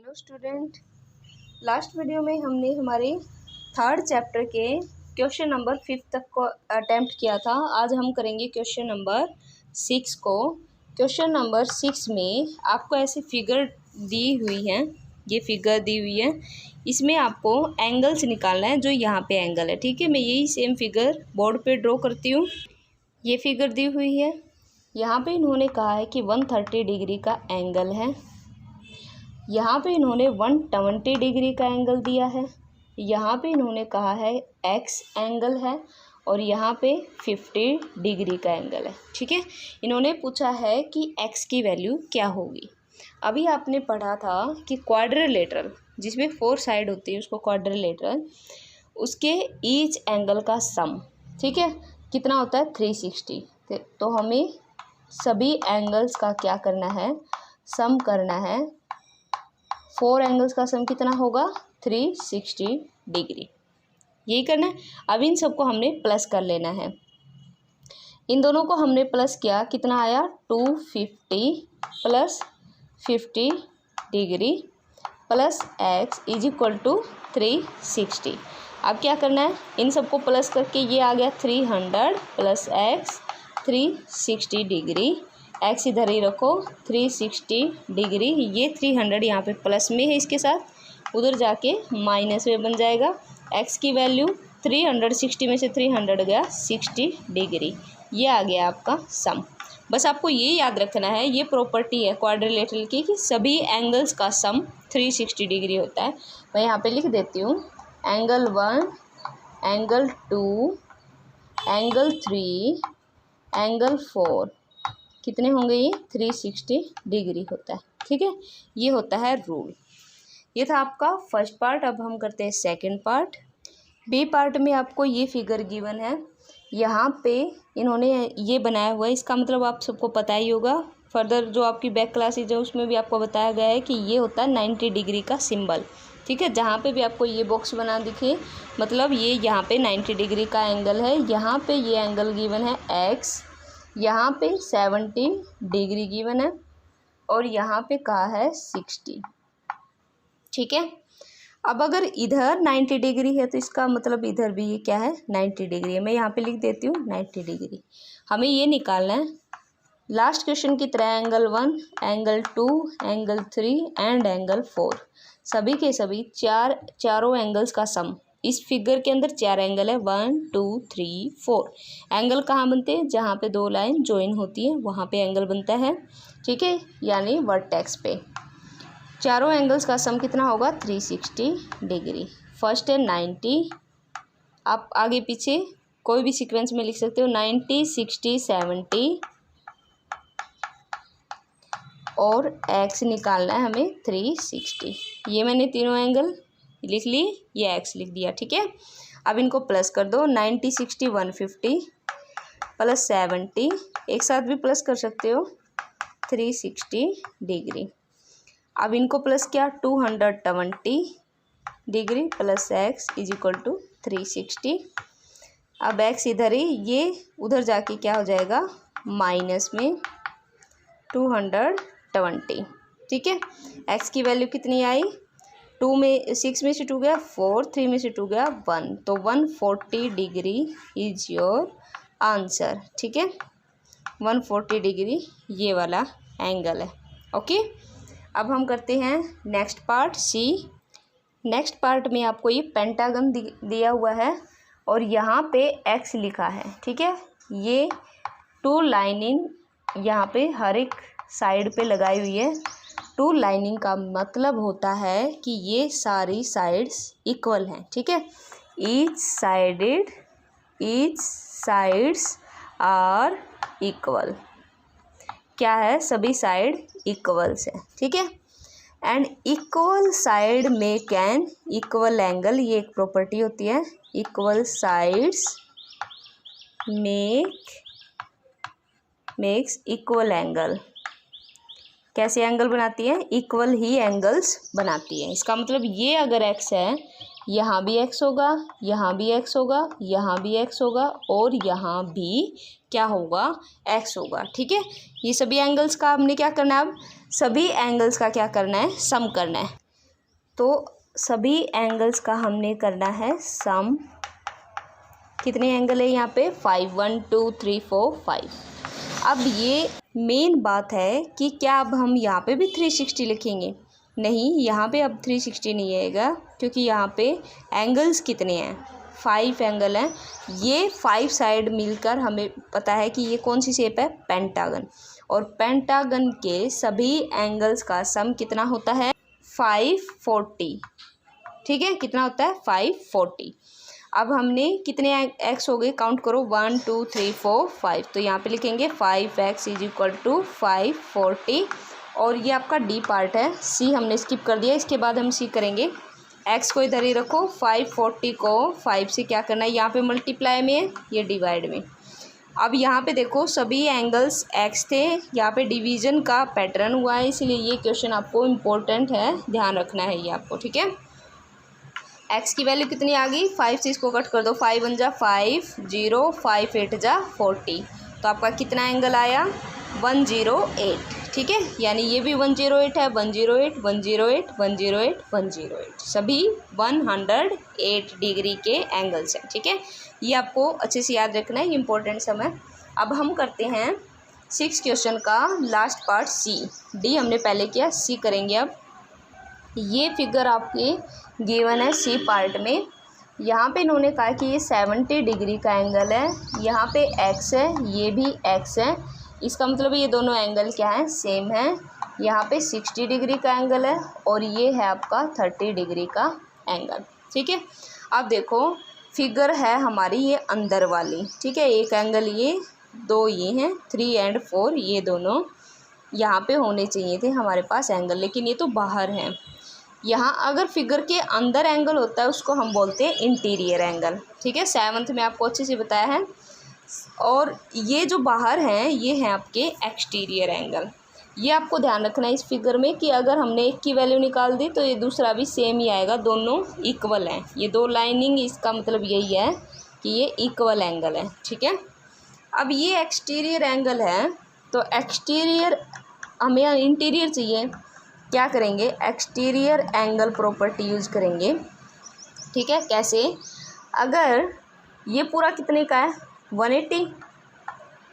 Hello student, last video में हमने हमारे थर्ड चैप्टर के क्वेश्चन नंबर 5 तक को अटेम्प्ट किया था। आज हम करेंगे क्वेश्चन नंबर 6 को। क्वेश्चन नंबर 6 में आपको ऐसी फिगर दी हुई है, ये फिगर दी हुई है, इसमें आपको एंगल्स निकालना है। जो यहाँ पे एंगल है, ठीक है, मैं यही सेम फिगर बोर्ड पे ड्रॉ करती हूँ। ये फिगर दी हुई है, यहाँ पे इन्होंने कहा है कि 130 डिग्री का एंगल है, यहाँ पे इन्होंने 120 डिग्री का एंगल दिया है, यहाँ पे इन्होंने कहा है एक्स एंगल है और यहाँ पे 50 डिग्री का एंगल है। ठीक है, इन्होंने पूछा है कि एक्स की वैल्यू क्या होगी। अभी आपने पढ़ा था कि क्वाड्रिलेटरल, जिसमें 4 साइड होती है उसको क्वाड्रिलेटरल, उसके ईच एंगल का सम, ठीक है, कितना होता है 360। तो हमें सभी एंगल्स का क्या करना है, सम करना है। 4 एंगल्स का सम कितना होगा 360 डिग्री, यही करना है। अब इन सबको हमने प्लस कर लेना है। इन दोनों को हमने प्लस किया, कितना आया 250 plus 50 degree plus x is equal to 360। अब क्या करना है, इन सबको प्लस करके ये आ गया 300 प्लस एक्स 360 डिग्री। एक्स इधर ही रखो, 360 डिग्री, ये 300 यहाँ पे प्लस में है, इसके साथ उधर जाके माइनस में बन जाएगा। एक्स की वैल्यू 360 में से 300 गया 60 डिग्री, ये आ गया आपका सम। बस आपको ये याद रखना है, ये प्रॉपर्टी है क्वाड्रिलेटरल की कि सभी एंगल्स का सम 360 डिग्री होता है। मैं यहाँ पे लिख देती हूँ, एंगल 1, एंगल 2, एंगल 3, एंगल 4 कितने होंगे, ये 360 डिग्री होता है। ठीक है, ये होता है रूल। ये था आपका फर्स्ट पार्ट। अब हम करते हैं सेकंड पार्ट। बी पार्ट में आपको ये फिगर गिवन है, यहाँ पे इन्होंने ये बनाया हुआ है, इसका मतलब आप सबको पता ही होगा। फर्दर जो आपकी बैक क्लासेज है उसमें भी आपको बताया गया है कि ये होता है 90 डिग्री का सिंबल। ठीक है, जहाँ पे भी आपको ये बॉक्स बना दिखे, मतलब ये यहाँ पे 90 डिग्री का एंगल है, यहाँ पे ये एंगल गिवन है एक्स, यहाँ पे 70 डिग्री गिवन है और यहाँ पे कहा है 60। ठीक है, अब अगर इधर 90 डिग्री है तो इसका मतलब इधर भी ये क्या है 90 डिग्री है। मैं यहाँ पे लिख देती हूँ 90 डिग्री। हमें ये निकालना है लास्ट क्वेश्चन की तरह, angle 1, angle 2, angle 3 and angle 4, सभी के सभी चारों एंगल्स का सम। इस फिगर के अंदर 4 एंगल है, 1 2 3 4। एंगल कहाँ बनते हैं, जहाँ पे 2 लाइन ज्वाइन होती है वहाँ पे एंगल बनता है। ठीक है, यानी वर्टेक्स पे चारों एंगल्स का सम कितना होगा 360 डिग्री। फर्स्ट है 90, आप आगे पीछे कोई भी सीक्वेंस में लिख सकते हो, 90 60 70 और एक्स निकालना है हमें 360। ये मैंने तीनों एंगल लिख ली, ये एक्स लिख दिया। ठीक है, अब इनको प्लस कर दो, 90 60 150 प्लस 70, एक साथ भी प्लस कर सकते हो, 360 डिग्री। अब इनको प्लस किया 220 degree plus x is equal to 360। अब एक्स इधर ही, ये उधर जाके क्या हो जाएगा माइनस में 220। ठीक है, एक्स की वैल्यू कितनी आई, 6 में से 2 गया 4, 3 में से 2 गया 1, तो 140 डिग्री इज योर आंसर। ठीक है, 140 डिग्री ये वाला एंगल है। ओके, अब हम करते हैं next part C. Next part में आपको ये पेंटागन दिया हुआ है और यहाँ पे एक्स लिखा है। ठीक है, ये 2 लाइनिंग यहाँ पे हर एक साइड पे लगाई हुई है। 2 लाइनिंग का मतलब होता है कि ये सारी साइड्स इक्वल हैं। ठीक है, ईच साइड्स आर इक्वल। क्या है, सभी साइड इक्वल्स है। ठीक है, and equal side make an equal angle, ये एक प्रॉपर्टी होती है, equal sides makes equal angle. कैसे एंगल बनाती है, इक्वल ही एंगल्स बनाती है। इसका मतलब ये अगर एक्स है, यहाँ भी एक्स होगा, यहाँ भी एक्स होगा, यहाँ भी एक्स होगा और यहाँ भी क्या होगा, एक्स होगा। ठीक है, ये सभी एंगल्स का हमने क्या करना है, अब सभी एंगल्स का क्या करना है, सम करना है। तो सभी एंगल्स का हमने करना है सम। कितने एंगल है यहाँ पे? 5, 1 2 3 4 5। अब ये मेन बात है कि क्या अब हम यहाँ पे भी 360 लिखेंगे? नहीं, यहाँ पे अब 360 नहीं आएगा, क्योंकि यहाँ पे एंगल्स कितने हैं? 5 एंगल हैं। ये 5 साइड मिलकर हमें पता है कि ये कौन सी शेप है? पेंटागन। और पेंटागन के सभी एंगल्स का सम कितना होता है? 540। ठीक है, कितना होता है? 540। अब हमने कितने एक्स हो गए? काउंट करो, 1 2 3 4 5। तो यहाँ पे लिखेंगे 5x = 540। और ये आपका डी पार्ट है, सी हमने स्किप कर दिया, इसके बाद हम सी करेंगे। एक्स को इधर ही रखो, 540 को 5 से क्या करना है? यहाँ पे मल्टीप्लाई में है, ये डिवाइड में। अब यहाँ पे देखो सभी एंगल्स एक्स थे, यहाँ पे डिवीजन का पैटर्न हुआ है, इसलिए ये क्वेश्चन आपको इम्पोर्टेंट है, ध्यान रखना है ये आपको। ठीक है, एक्स की वैल्यू कितनी आ गई? 5 से इसको कट कर दो, 5 1 जा 5 0 5 8 जा 40। तो आपका कितना एंगल आया? 108। ठीक है, यानी ये भी 108 है, 108 108 108 108, सभी 108 डिग्री के एंगल्स हैं। ठीक है, ये आपको अच्छे से याद रखना है, इंपॉर्टेंट सम है। अब हम करते हैं 6 क्वेश्चन का लास्ट पार्ट, सी। डी हमने पहले किया, सी करेंगे अब। ये फिगर आपके गिवन है सी पार्ट में। यहाँ पे इन्होंने कहा कि ये 70 डिग्री का एंगल है, यहाँ पे एक्स है, ये भी एक्स है, इसका मतलब ये दोनों एंगल क्या है? सेम है। यहाँ पे 60 डिग्री का एंगल है और ये है आपका 30 डिग्री का एंगल। ठीक है, अब देखो फिगर है हमारी ये अंदर वाली। ठीक है, एक एंगल ये, दो ये हैं, 3 और 4, ये दोनों यहाँ पे होने चाहिए थे हमारे पास एंगल, लेकिन ये तो बाहर हैं। यहाँ अगर फिगर के अंदर एंगल होता है उसको हम बोलते हैं इंटीरियर एंगल। ठीक है, 7th में आपको अच्छे से बताया है। और ये जो बाहर हैं ये हैं आपके एक्सटीरियर एंगल। ये आपको ध्यान रखना है इस फिगर में कि अगर हमने एक की वैल्यू निकाल दी तो ये दूसरा भी सेम ही आएगा, दोनों इक्वल हैं। ये दो लाइनिंग, इसका मतलब यही है कि ये इक्वल एंगल है। ठीक है, अब ये एक्सटीरियर एंगल है, तो एक्सटीरियर हमें इंटीरियर चाहिए, क्या करेंगे? एक्सटीरियर एंगल प्रॉपर्टी यूज़ करेंगे। ठीक है, कैसे? अगर ये पूरा कितने का है? 180।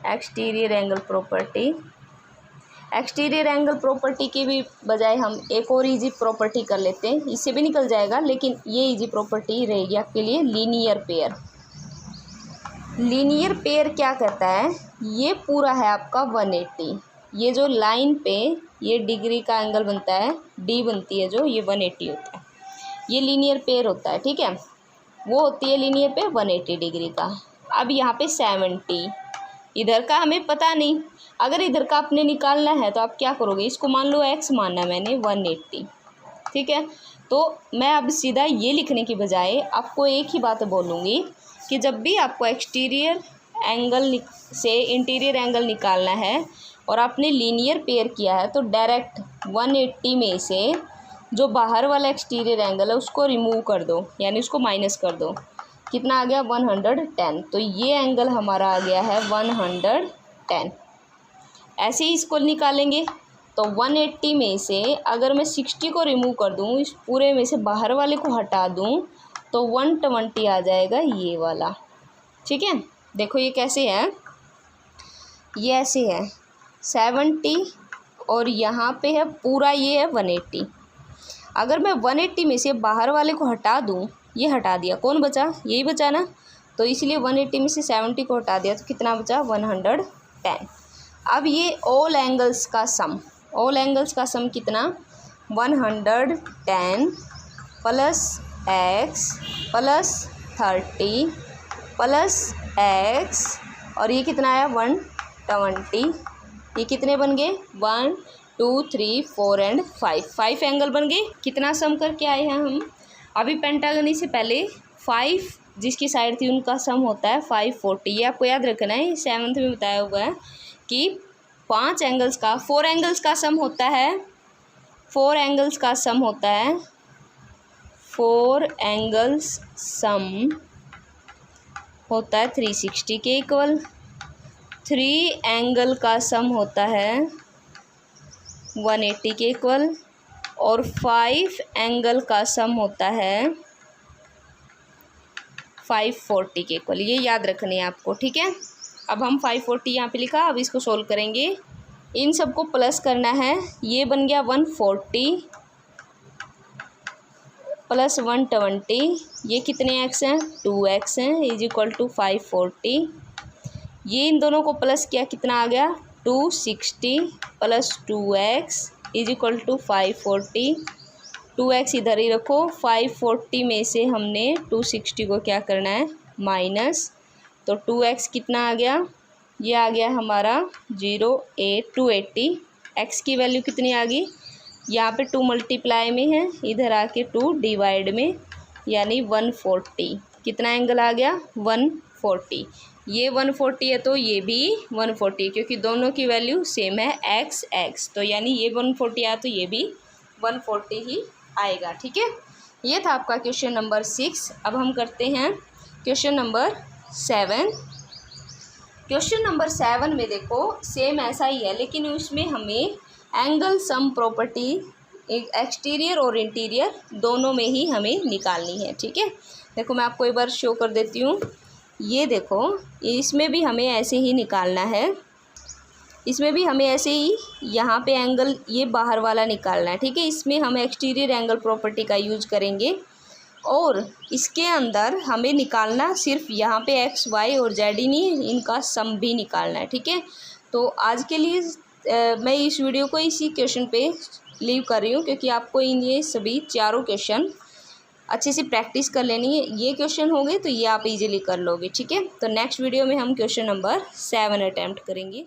Exterior angle property, exterior angle property की भी बजाय हम एक और इजी प्रॉपर्टी कर लेते हैं, इससे भी निकल जाएगा, लेकिन ये इजी प्रॉपर्टी रहेगी आपके लिए, लीनियर पेयर। लीनियर पेयर क्या कहता है? ये पूरा है आपका 180, ये जो लाइन पे ये डिग्री का एंगल बनता है, डी बनती है जो, ये 180 होता है, ये लीनियर पेयर होता है। ठीक है, वो होती है लीनियर पेयर 180 डिग्री का। अब यहाँ पे 70, इधर का हमें पता नहीं, अगर इधर का आपने निकालना है तो आप क्या करोगे? इसको मान लो x माना मैंने 180। ठीक है, तो मैं अब सीधा ये लिखने की बजाय आपको एक ही बात बोलूँगी कि जब भी आपको एक्सटीरियर एंगल से इंटीरियर एंगल निकालना है और आपने लीनियर पेयर किया है, तो डायरेक्ट 180 में से जो बाहर वाला एक्सटीरियर एंगल है उसको रिमूव कर दो, यानी उसको माइनस कर दो। कितना आ गया? 110। तो ये एंगल हमारा आ गया है 110। ऐसे ही इसको निकालेंगे, तो 180 में से अगर मैं 60 को रिमूव कर दूँ, इस पूरे में से बाहर वाले को हटा दूँ, तो 120 आ जाएगा ये वाला। ठीक है, देखो ये कैसे है, ये ऐसे है 70 और यहाँ पे है पूरा ये है 180। अगर मैं 180 में से बाहर वाले को हटा दूँ, ये हटा दिया, कौन बचा? यही बचा ना, तो इसलिए 180 में से 70 को हटा दिया तो कितना बचा? 110। अब ये ऑल एंगल्स का सम, ऑल एंगल्स का सम कितना? 110 plus x plus 30 plus x, और ये कितना आया? 120। ये कितने बन गए? 1 2 3 4 और 5 एंगल बन गए। कितना सम करके आए हैं हम? अभी पेंटागन से पहले 5 जिसकी साइड थी उनका सम होता है 540। ये आपको याद रखना है, 7th में बताया हुआ है कि 5 एंगल्स का, 4 एंगल्स का सम होता है, 4 एंगल्स का सम होता है, 4 एंगल्स सम होता है 360 के इक्वल। 3 एंगल का सम होता है 180 के इक्वल, और 5 एंगल का सम होता है 540 के इक्वल। ये याद रखनी है आपको, ठीक है। अब हम 540 यहाँ पे लिखा, अब इसको सोल्व करेंगे। इन सबको प्लस करना है। ये बन गया 140 प्लस 120, ये कितने एक्स हैं 2x हैं, इज इक्वल टू 540। ये इन दोनों को प्लस किया, कितना आ गया 260 plus 2x is equal to 540। 2x इधर ही रखो। 540 में से हमने 260 को क्या करना है माइनस, तो 2x कितना आ गया, ये आ गया हमारा 280। x की वैल्यू कितनी आ गई, यहाँ पे 2 मल्टीप्लाई में है, इधर आके 2 डिवाइड में, यानी 140। कितना एंगल आ गया 140। ये 140 है तो ये भी 140, क्योंकि दोनों की वैल्यू सेम है x। तो यानी ये 140 आया तो ये भी 140 ही आएगा, ठीक है। ये था आपका क्वेश्चन नंबर 6। अब हम करते हैं क्वेश्चन नंबर 7। क्वेश्चन नंबर 7 में देखो सेम ऐसा ही है, लेकिन उसमें हमें एंगल सम प्रॉपर्टी एक्सटीरियर और इंटीरियर दोनों में ही हमें निकालनी है, ठीक है। देखो मैं आपको एक बार शो कर देती हूँ। ये देखो इसमें भी हमें ऐसे ही निकालना है, इसमें भी हमें ऐसे ही यहाँ पे एंगल ये बाहर वाला निकालना है, ठीक है। इसमें हम एक्सटीरियर एंगल प्रॉपर्टी का यूज करेंगे और इसके अंदर हमें निकालना सिर्फ यहाँ पे एक्स वाई और जेड ही नहीं, इनका सम भी निकालना है, ठीक है। तो आज के लिए मैं इस वीडियो को इसी क्वेश्चन पे लीव कर रही हूँ, क्योंकि आपको इन ये सभी चारों क्वेश्चन अच्छे से प्रैक्टिस कर लेनी है। ये क्वेश्चन हो गए तो ये आप इजीली कर लोगे, ठीक है। तो नेक्स्ट वीडियो में हम क्वेश्चन नंबर 7 अटैम्प्ट करेंगे।